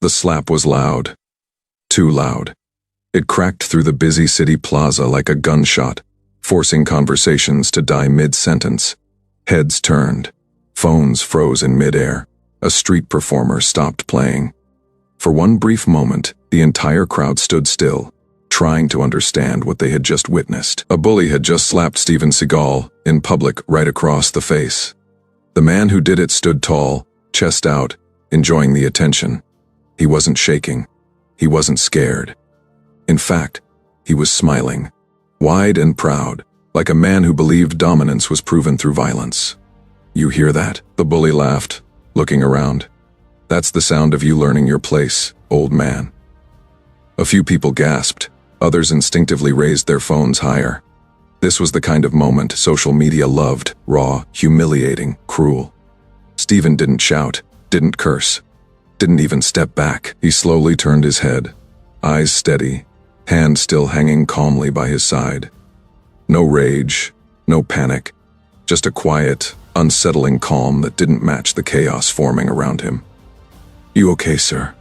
The slap was loud. Too loud. It cracked through the busy city plaza like a gunshot, forcing conversations to die mid-sentence. Heads turned. Phones froze in mid-air. A street performer stopped playing. For one brief moment, the entire crowd stood still, trying to understand what they had just witnessed. A bully had just slapped Steven Seagal, in public, right across the face. The man who did it stood tall, chest out, enjoying the attention. He wasn't shaking. He wasn't scared. In fact, he was smiling, wide and proud, like a man who believed dominance was proven through violence. "You hear that?" The bully laughed, looking around. "That's the sound of you learning your place, old man." A few people gasped. Others instinctively raised their phones higher. This was the kind of moment social media loved, raw, humiliating, cruel. Steven didn't shout, didn't curse, didn't even step back. He slowly turned his head, eyes steady, hand still hanging calmly by his side. No rage, no panic, just a quiet, unsettling calm that didn't match the chaos forming around him. "You okay, sir?"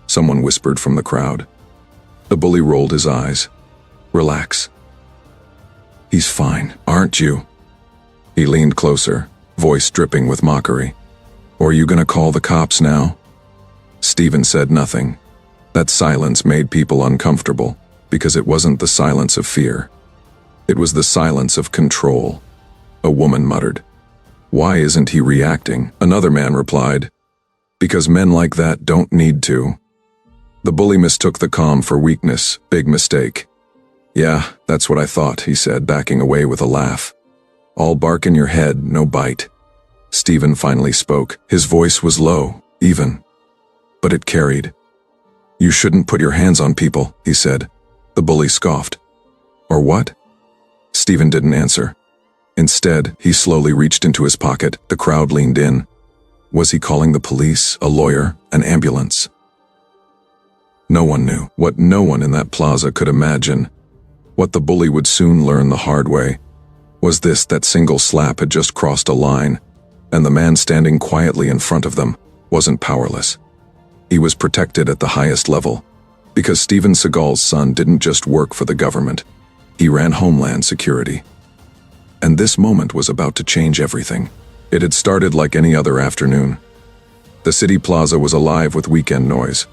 someone whispered from the crowd. The bully rolled his eyes. "Relax." "He's fine, aren't you?" He leaned closer, voice dripping with mockery. "Or are you gonna call the cops now?" Steven said nothing. That silence made people uncomfortable, because it wasn't the silence of fear. It was the silence of control. A woman muttered, "Why isn't he reacting?" Another man replied, "Because men like that don't need to." The bully mistook the calm for weakness. Big mistake. "Yeah, that's what I thought," he said, backing away with a laugh. "All bark in your head, no bite." Steven finally spoke. His voice was low, even, but it carried. "You shouldn't put your hands on people," he said. The bully scoffed. "Or what?" Steven didn't answer. Instead, he slowly reached into his pocket. The crowd leaned in. Was he calling the police, a lawyer, an ambulance? No one knew. What no one in that plaza could imagine, what the bully would soon learn the hard way, was this: that single slap had just crossed a line, and the man standing quietly in front of them wasn't powerless. He was protected at the highest level, because Steven Seagal's son didn't just work for the government. He ran Homeland security. And this moment was about to change everything. It had started like any other afternoon. The city plaza was alive with weekend noise.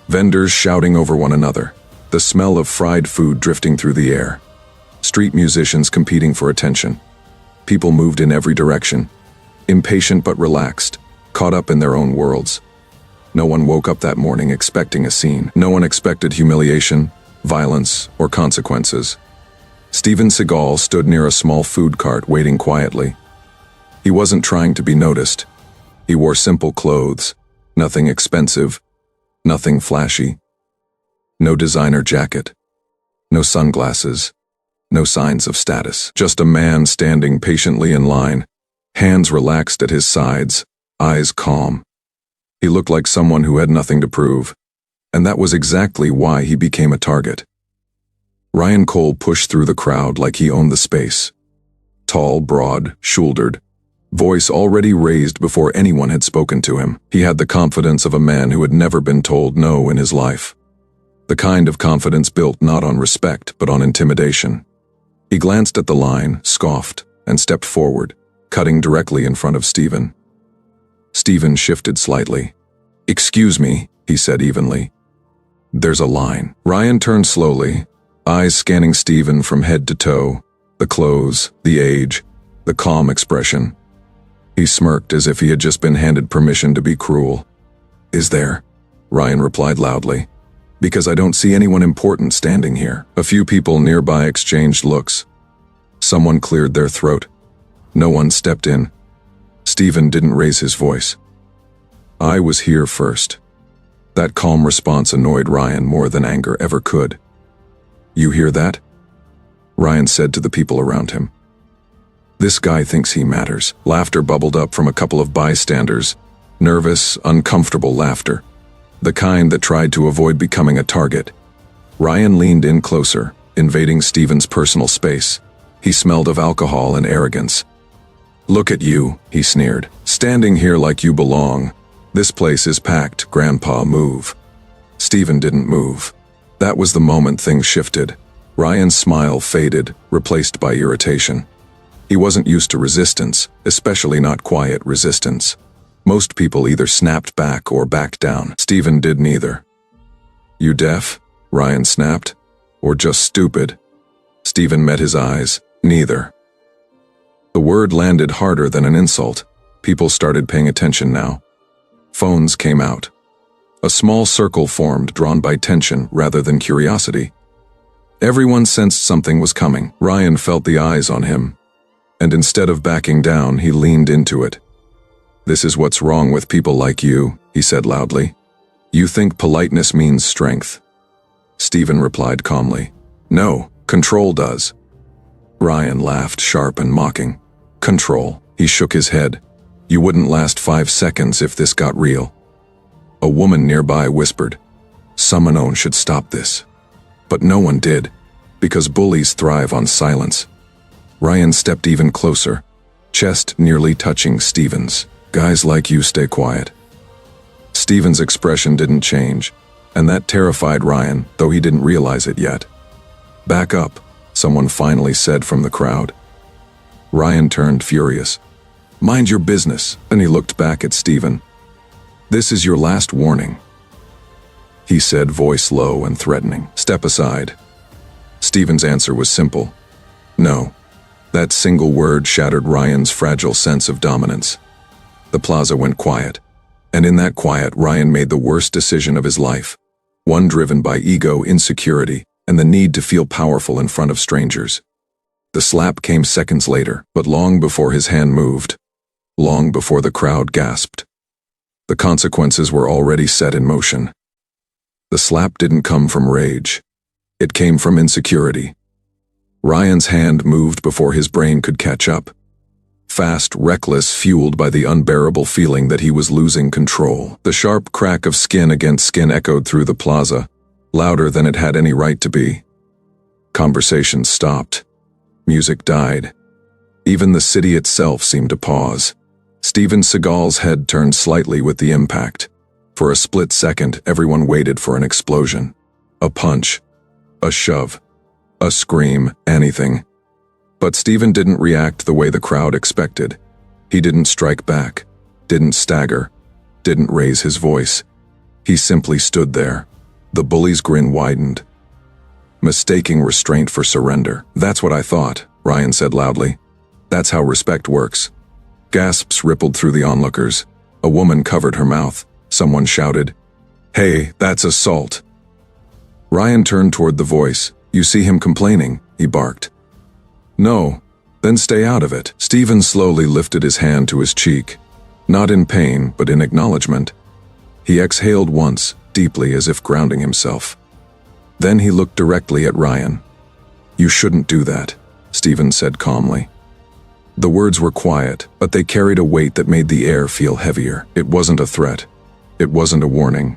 Vendors shouting over one another, the smell of fried food drifting through the air. Street musicians competing for attention. People moved in every direction, impatient but relaxed, caught up in their own worlds. No one woke up that morning expecting a scene. No one expected humiliation, violence, or consequences. Steven Seagal stood near a small food cart waiting quietly. He wasn't trying to be noticed. He wore simple clothes, nothing expensive, nothing flashy. No designer jacket, no sunglasses, no signs of status. Just a man standing patiently in line, hands relaxed at his sides, eyes calm. He looked like someone who had nothing to prove, and that was exactly why he became a target. Ryan Cole pushed through the crowd like he owned the space. Tall, broad, shouldered, voice already raised before anyone had spoken to him. He had the confidence of a man who had never been told no in his life. The kind of confidence built not on respect, but on intimidation. He glanced at the line, scoffed, and stepped forward, cutting directly in front of Steven. Steven shifted slightly. "Excuse me," he said evenly. "There's a line." Ryan turned slowly, eyes scanning Steven from head to toe, the clothes, the age, the calm expression. He smirked as if he had just been handed permission to be cruel. "Is there?" Ryan replied loudly. "Because I don't see anyone important standing here." A few people nearby exchanged looks. Someone cleared their throat. No one stepped in. Steven didn't raise his voice. "I was here first." That calm response annoyed Ryan more than anger ever could. "You hear that?" Ryan said to the people around him. "This guy thinks he matters." Laughter bubbled up from a couple of bystanders. Nervous, uncomfortable laughter. The kind that tried to avoid becoming a target. Ryan leaned in closer, invading Steven's personal space. He smelled of alcohol and arrogance. "Look at you," he sneered, "standing here like you belong. "This place is packed, Grandpa, move." Steven didn't move. That was the moment things shifted. Ryan's smile faded, replaced by irritation. He wasn't used to resistance, especially not quiet resistance. Most people either snapped back or backed down. Steven did neither. "You deaf?" Ryan snapped. "Or just stupid?" Steven met his eyes. "Neither." The word landed harder than an insult. People started paying attention now. Phones came out. A small circle formed, drawn by tension rather than curiosity. Everyone sensed something was coming. Ryan felt the eyes on him. And instead of backing down, he leaned into it. "This is what's wrong with people like you," he said loudly. "You think politeness means strength." Steven replied calmly. "No, control does." Ryan laughed, sharp and mocking. "Control." He shook his head. "You wouldn't last 5 seconds if this got real." A woman nearby whispered, "Someone should stop this." But no one did, because bullies thrive on silence. Ryan stepped even closer, chest nearly touching Steven's. "Guys like you stay quiet." Steven's expression didn't change, and that terrified Ryan, though he didn't realize it yet. "Back up," someone finally said from the crowd. Ryan turned furious. "Mind your business," and he looked back at Steven. "This is your last warning," he said, voice low and threatening. "Step aside." Steven's answer was simple. "No." That single word shattered Ryan's fragile sense of dominance. The plaza went quiet, and in that quiet, Ryan made the worst decision of his life, one driven by ego, insecurity, and the need to feel powerful in front of strangers. The slap came seconds later, but long before his hand moved, long before the crowd gasped. The consequences were already set in motion. The slap didn't come from rage. It came from insecurity. Ryan's hand moved before his brain could catch up. Fast, reckless, fueled by the unbearable feeling that he was losing control. The sharp crack of skin against skin echoed through the plaza, louder than it had any right to be. Conversation stopped. Music died. Even the city itself seemed to pause. Steven Seagal's head turned slightly with the impact. For a split second, everyone waited for an explosion. A punch. A shove. A scream. Anything. But Steven didn't react the way the crowd expected. He didn't strike back. Didn't stagger. Didn't raise his voice. He simply stood there. The bully's grin widened, mistaking restraint for surrender. "That's what I thought," Ryan said loudly. "That's how respect works." Gasps rippled through the onlookers. A woman covered her mouth. Someone shouted, "Hey, that's assault." Ryan turned toward the voice. "You see him complaining," he barked. "No, then stay out of it." Steven slowly lifted his hand to his cheek, not in pain, but in acknowledgement. He exhaled once, deeply as if grounding himself. Then he looked directly at Ryan. "You shouldn't do that," Steven said calmly. The words were quiet, but they carried a weight that made the air feel heavier. It wasn't a threat. It wasn't a warning.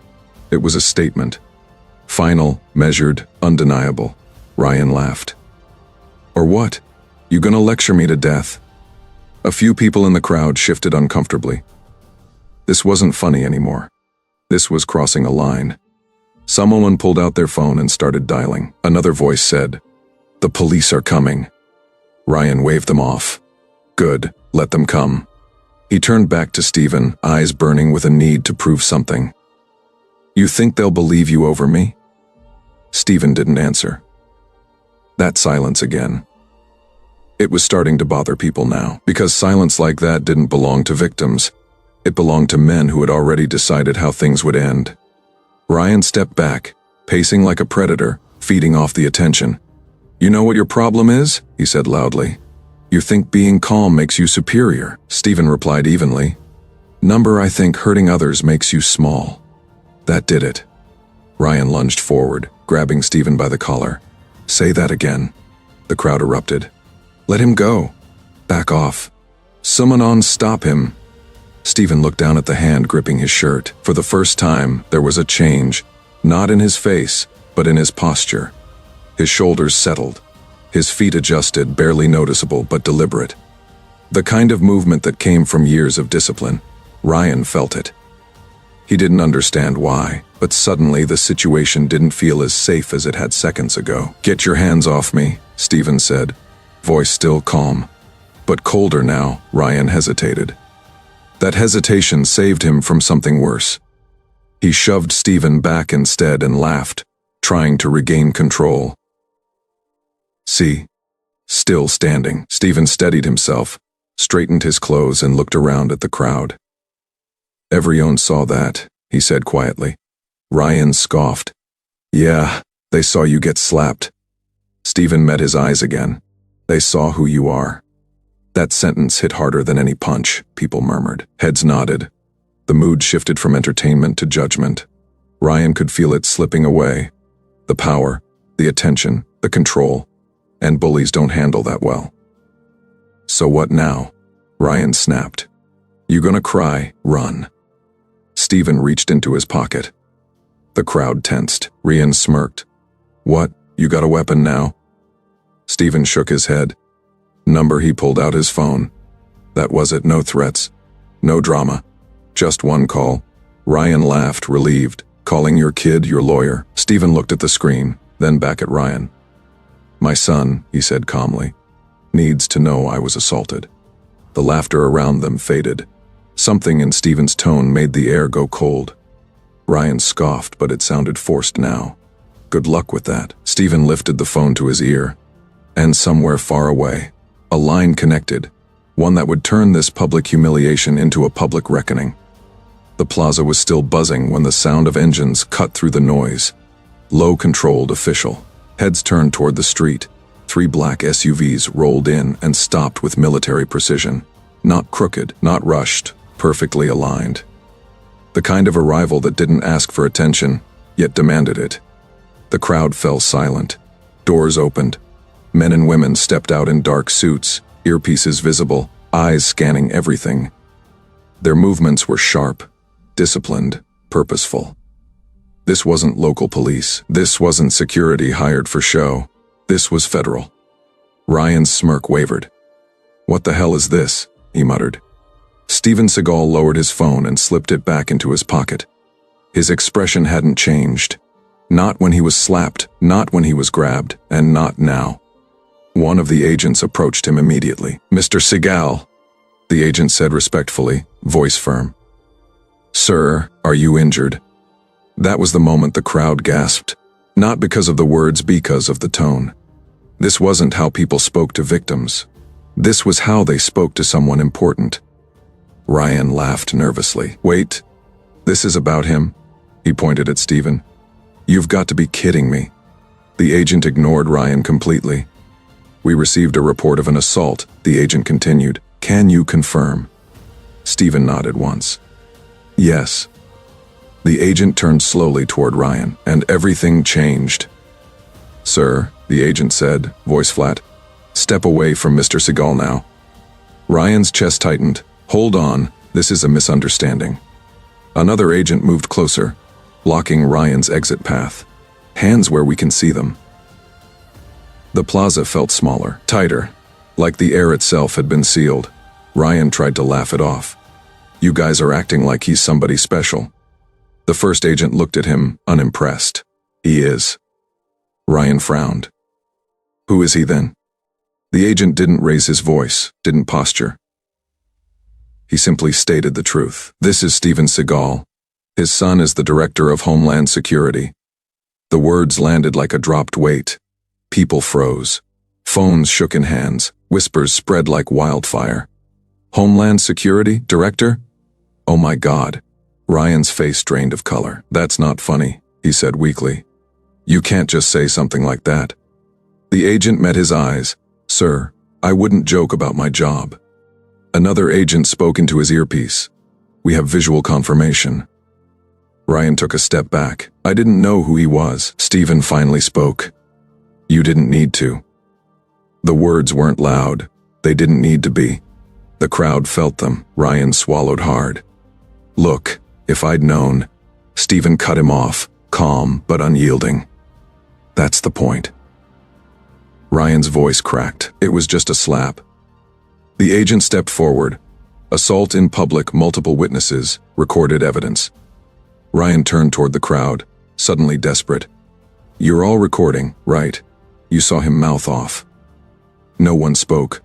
It was a statement. Final, measured, undeniable. Ryan laughed. "Or what? You gonna lecture me to death?" A few people in the crowd shifted uncomfortably. This wasn't funny anymore. This was crossing a line. Someone pulled out their phone and started dialing. Another voice said, "The police are coming." Ryan waved them off. "Good, let them come." He turned back to Steven, eyes burning with a need to prove something. "You think they'll believe you over me?" Steven didn't answer. That silence again. It was starting to bother people now, because silence like that didn't belong to victims. It belonged to men who had already decided how things would end. Ryan stepped back, pacing like a predator, feeding off the attention. "You know what your problem is?" he said loudly. "You think being calm makes you superior." Steven replied evenly. "Number, I think hurting others makes you small." That did it. Ryan lunged forward, grabbing Steven by the collar. "Say that again." The crowd erupted. "Let him go. Back off. Someone stop him." Steven looked down at the hand gripping his shirt. For the first time, there was a change, not in his face, but in his posture. His shoulders settled. His feet adjusted, barely noticeable but deliberate. The kind of movement that came from years of discipline. Ryan felt it. He didn't understand why, but suddenly the situation didn't feel as safe as it had seconds ago. "Get your hands off me," Steven said, voice still calm. But colder now. Ryan hesitated. That hesitation saved him from something worse. He shoved Steven back instead and laughed, trying to regain control. "See?" Still standing, Steven steadied himself, straightened his clothes and looked around at the crowd. "Everyone saw that," he said quietly. Ryan scoffed. "Yeah, they saw you get slapped." Steven met his eyes again. "They saw who you are." That sentence hit harder than any punch, people murmured. Heads nodded. The mood shifted from entertainment to judgment. Ryan could feel it slipping away. The power, the attention, the control. And bullies don't handle that well. "So what now?" Ryan snapped. "You gonna cry? Run." Steven reached into his pocket. The crowd tensed. Ryan smirked. "What, you got a weapon now?" Steven shook his head. Number. He pulled out his phone. That was it, no threats. No drama. Just one call. Ryan laughed, relieved. "Calling your kid, your lawyer." Steven looked at the screen, then back at Ryan. "My son," he said calmly, "needs to know I was assaulted." The laughter around them faded. Something in Steven's tone made the air go cold. Ryan scoffed, but it sounded forced now. "Good luck with that." Steven lifted the phone to his ear. And somewhere far away, a line connected, one that would turn this public humiliation into a public reckoning. The plaza was still buzzing when the sound of engines cut through the noise. Low-controlled official. Heads turned toward the street. 3 black SUVs rolled in and stopped with military precision. Not crooked, not rushed, perfectly aligned. The kind of arrival that didn't ask for attention, yet demanded it. The crowd fell silent. Doors opened. Men and women stepped out in dark suits, earpieces visible, eyes scanning everything. Their movements were sharp, disciplined, purposeful. This wasn't local police. This wasn't security hired for show. This was federal. Ryan's smirk wavered. "What the hell is this?" he muttered. Steven Seagal lowered his phone and slipped it back into his pocket. His expression hadn't changed. Not when he was slapped, not when he was grabbed, and not now. One of the agents approached him immediately. "Mr. Seagal," the agent said respectfully, voice firm. "Sir, are you injured?" That was the moment the crowd gasped. Not because of the words, because of the tone. This wasn't how people spoke to victims. This was how they spoke to someone important. Ryan laughed nervously. "Wait, this is about him?" He pointed at Steven. "You've got to be kidding me." The agent ignored Ryan completely. "We received a report of an assault," the agent continued. "Can you confirm?" Steven nodded once. "Yes." The agent turned slowly toward Ryan, and everything changed. "Sir," the agent said, voice flat, "step away from Mr. Seagal now." Ryan's chest tightened. "Hold on, this is a misunderstanding." Another agent moved closer, blocking Ryan's exit path. "Hands where we can see them." The plaza felt smaller, tighter, like the air itself had been sealed. Ryan tried to laugh it off. "You guys are acting like he's somebody special." The first agent looked at him, unimpressed. "He is." Ryan frowned. "Who is he then?" The agent didn't raise his voice, didn't posture. He simply stated the truth. "This is Steven Seagal. His son is the director of Homeland Security." The words landed like a dropped weight. People froze. Phones shook in hands. Whispers spread like wildfire. "Homeland Security? Director? Oh my God." Ryan's face drained of color. "That's not funny," he said weakly. "You can't just say something like that." The agent met his eyes. "Sir, I wouldn't joke about my job." Another agent spoke into his earpiece. "We have visual confirmation." Ryan took a step back. "I didn't know who he was." Steven finally spoke. "You didn't need to." The words weren't loud. They didn't need to be. The crowd felt them. Ryan swallowed hard. "Look, if I'd known." Steven cut him off, calm but unyielding. "That's the point." Ryan's voice cracked. It was just a slap. The agent stepped forward. "Assault in public, multiple witnesses, recorded evidence." Ryan turned toward the crowd, suddenly desperate. "You're all recording, right?" You saw him mouth off. No one spoke.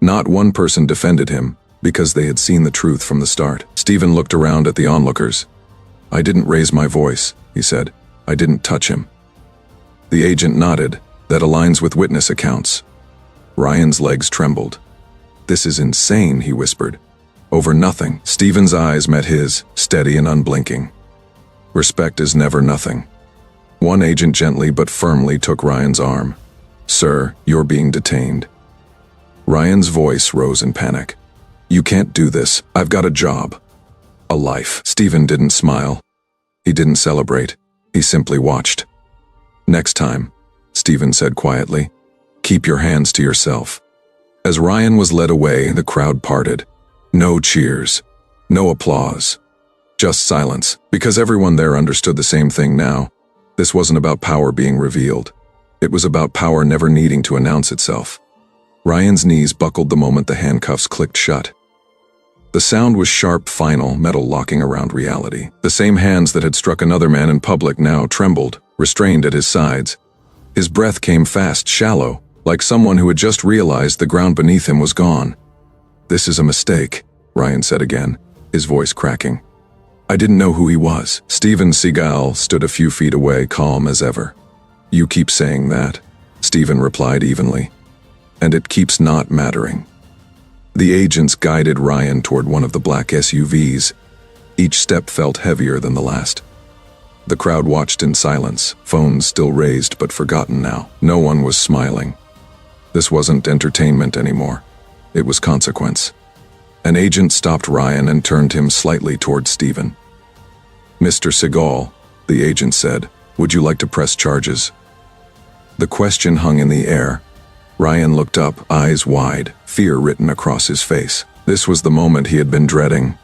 Not one person defended him, because they had seen the truth from the start. Steven looked around at the onlookers. "I didn't raise my voice," he said. "I didn't touch him." The agent nodded. "That aligns with witness accounts." Ryan's legs trembled. "This is insane," he whispered. "Over nothing." Steven's eyes met his, steady and unblinking. "Respect is never nothing." One agent gently but firmly took Ryan's arm. "Sir, you're being detained." Ryan's voice rose in panic. "You can't do this. I've got a job. A life." Steven didn't smile. He didn't celebrate. He simply watched. "Next time," Steven said quietly, "keep your hands to yourself." As Ryan was led away, the crowd parted. No cheers. No applause. Just silence, because everyone there understood the same thing now. This wasn't about power being revealed. It was about power never needing to announce itself. Ryan's knees buckled the moment the handcuffs clicked shut. The sound was sharp, final, metal locking around reality. The same hands that had struck another man in public now trembled, restrained at his sides. His breath came fast, shallow, like someone who had just realized the ground beneath him was gone. "This is a mistake," Ryan said again, his voice cracking. "I didn't know who he was." Steven Seagal stood a few feet away, calm as ever. "You keep saying that," Steven replied evenly. "And it keeps not mattering." The agents guided Ryan toward one of the black SUVs. Each step felt heavier than the last. The crowd watched in silence, phones still raised but forgotten now. No one was smiling. This wasn't entertainment anymore. It was consequence. An agent stopped Ryan and turned him slightly toward Steven. "Mr. Seagal," the agent said, "would you like to press charges?" The question hung in the air. Ryan looked up, eyes wide, fear written across his face. This was the moment he had been dreading.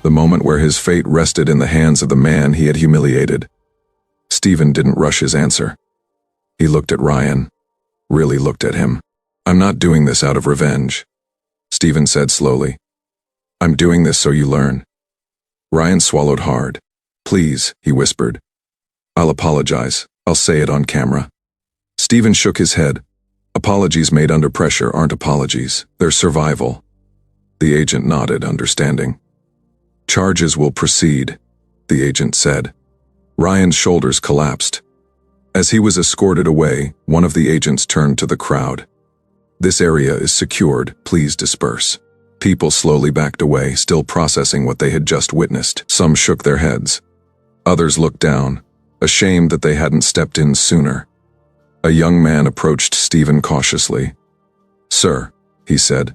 The moment where his fate rested in the hands of the man he had humiliated. Steven didn't rush his answer. He looked at Ryan. Really looked at him. "I'm not doing this out of revenge," Steven said slowly. "I'm doing this so you learn." Ryan swallowed hard. "Please," he whispered. "I'll apologize. I'll say it on camera." Steven shook his head. "Apologies made under pressure aren't apologies. They're survival." The agent nodded, understanding. "Charges will proceed," the agent said. Ryan's shoulders collapsed. As he was escorted away, one of the agents turned to the crowd. "This area is secured. Please disperse." People slowly backed away, still processing what they had just witnessed. Some shook their heads. Others looked down, ashamed that they hadn't stepped in sooner. A young man approached Steven cautiously. "Sir," he said,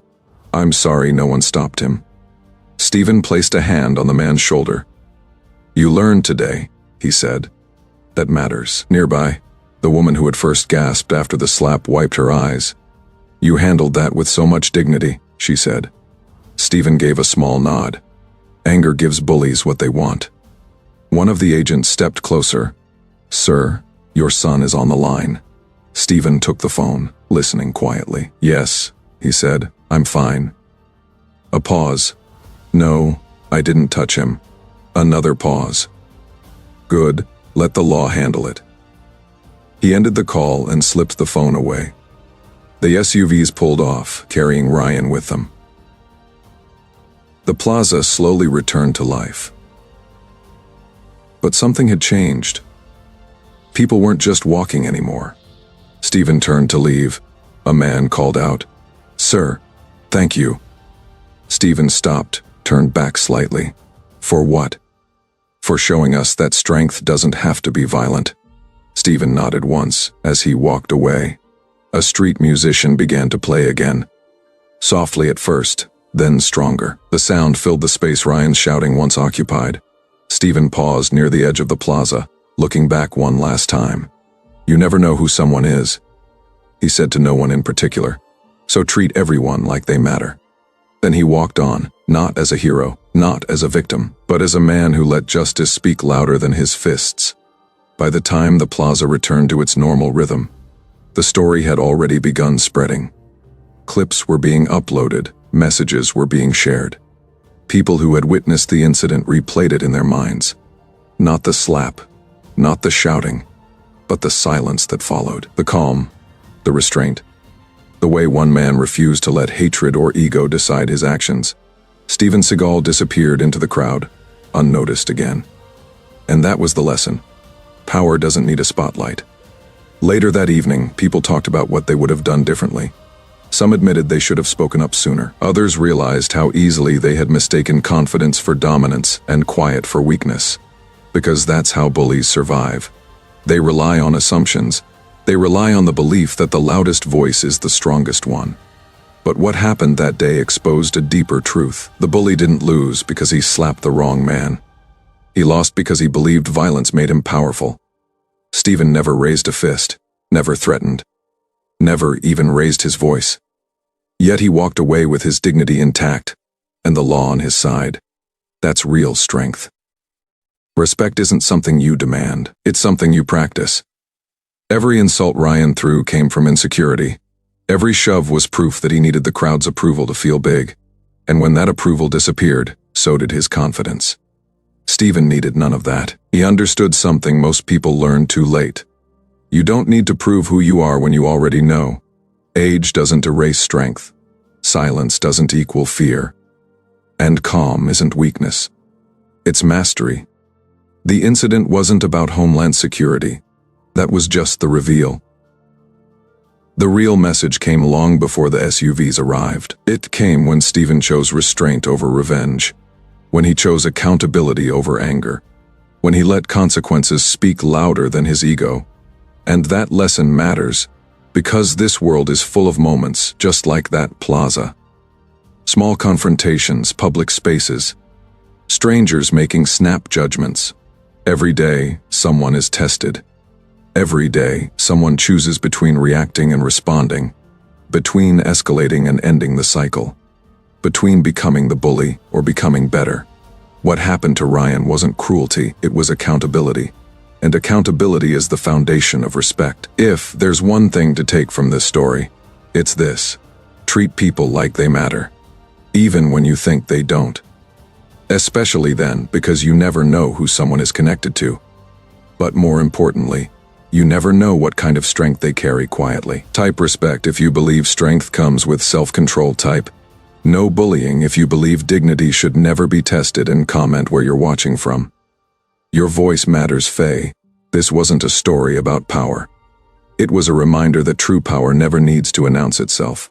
"I'm sorry no one stopped him." Steven placed a hand on the man's shoulder. "You learned today," he said. "That matters." Nearby, the woman who had first gasped after the slap wiped her eyes. "You handled that with so much dignity," she said. Steven gave a small nod. Anger gives bullies what they want. One of the agents stepped closer. "Sir, your son is on the line." Steven took the phone, listening quietly. "Yes," he said, "I'm fine." A pause. "No, I didn't touch him." Another pause. "Good, let the law handle it." He ended the call and slipped the phone away. The SUVs pulled off, carrying Ryan with them. The plaza slowly returned to life. But something had changed. People weren't just walking anymore. Steven turned to leave. A man called out, "Sir, thank you." Steven stopped, turned back slightly. "For what?" "For showing us that strength doesn't have to be violent." Steven nodded once as he walked away. A street musician began to play again. Softly at first, then stronger. The sound filled the space Ryan's shouting once occupied. Steven paused near the edge of the plaza, looking back one last time. "You never know who someone is," he said to no one in particular, "so treat everyone like they matter." Then he walked on, not as a hero, not as a victim, but as a man who let justice speak louder than his fists. By the time the plaza returned to its normal rhythm, the story had already begun spreading. Clips were being uploaded, messages were being shared. People who had witnessed the incident replayed it in their minds. Not the slap, not the shouting, but the silence that followed. The calm, the restraint, the way one man refused to let hatred or ego decide his actions. Steven Seagal disappeared into the crowd, unnoticed again. And that was the lesson. Power doesn't need a spotlight. Later that evening, people talked about what they would have done differently. Some admitted they should have spoken up sooner. Others realized how easily they had mistaken confidence for dominance and quiet for weakness. Because that's how bullies survive. They rely on assumptions. They rely on the belief that the loudest voice is the strongest one. But what happened that day exposed a deeper truth. The bully didn't lose because he slapped the wrong man. He lost because he believed violence made him powerful. Steven never raised a fist, never threatened, never even raised his voice. Yet he walked away with his dignity intact and the law on his side. That's real strength. Respect isn't something you demand, it's something you practice. Every insult Ryan threw came from insecurity. Every shove was proof that he needed the crowd's approval to feel big. And when that approval disappeared, so did his confidence. Steven needed none of that. He understood something most people learn too late. You don't need to prove who you are when you already know. Age doesn't erase strength. Silence doesn't equal fear. And calm isn't weakness. It's mastery. The incident wasn't about Homeland security. That was just the reveal. The real message came long before the SUVs arrived. It came when Steven chose restraint over revenge. When he chose accountability over anger. When he let consequences speak louder than his ego. And that lesson matters, because this world is full of moments just like that plaza. Small confrontations, public spaces. Strangers making snap judgments. Every day, someone is tested. Every day, someone chooses between reacting and responding. Between escalating and ending the cycle. Between becoming the bully or becoming better. What happened to Ryan wasn't cruelty, it was accountability. And accountability is the foundation of respect. If there's one thing to take from this story, it's this. Treat people like they matter. Even when you think they don't. Especially then, because you never know who someone is connected to. But more importantly, you never know what kind of strength they carry quietly. Type respect if you believe strength comes with self-control. Type no bullying if you believe dignity should never be tested, and comment where you're watching from. Your voice matters, Faye. This wasn't a story about power. It was a reminder that true power never needs to announce itself.